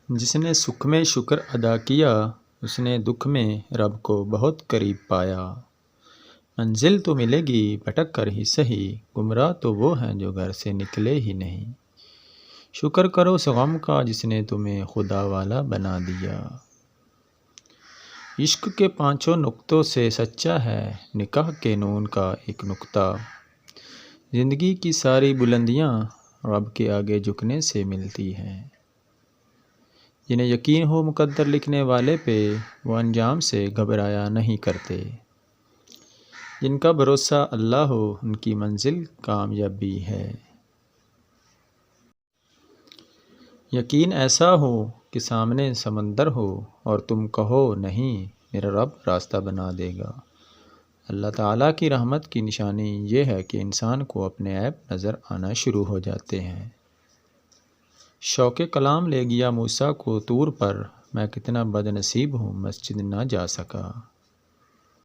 جس نے سکھ میں شکر ادا کیا اس نے دکھ میں رب کو بہت قریب پایا۔ منزل تو ملے گی بھٹک کر ہی سہی، گمراہ تو وہ ہیں جو گھر سے نکلے ہی نہیں۔ شکر کرو اس غم کا جس نے تمہیں خدا والا بنا دیا۔ عشق کے پانچوں نقطوں سے سچا ہے نکاح کے نون کا ایک نقطہ۔ زندگی کی ساری بلندیاں رب کے آگے جھکنے سے ملتی ہیں۔ جنہیں یقین ہو مقدر لکھنے والے پہ وہ انجام سے گھبرایا نہیں کرتے۔ جن کا بھروسہ اللہ ہو ان کی منزل کامیابی ہے۔ یقین ایسا ہو کہ سامنے سمندر ہو اور تم کہو نہیں میرا رب راستہ بنا دے گا۔ اللہ تعالیٰ کی رحمت کی نشانی یہ ہے کہ انسان کو اپنے عیب نظر آنا شروع ہو جاتے ہیں۔ شوق کلام لے گیا موسیٰ کو طور پر، میں کتنا بد نصیب ہوں مسجد نہ جا سکا۔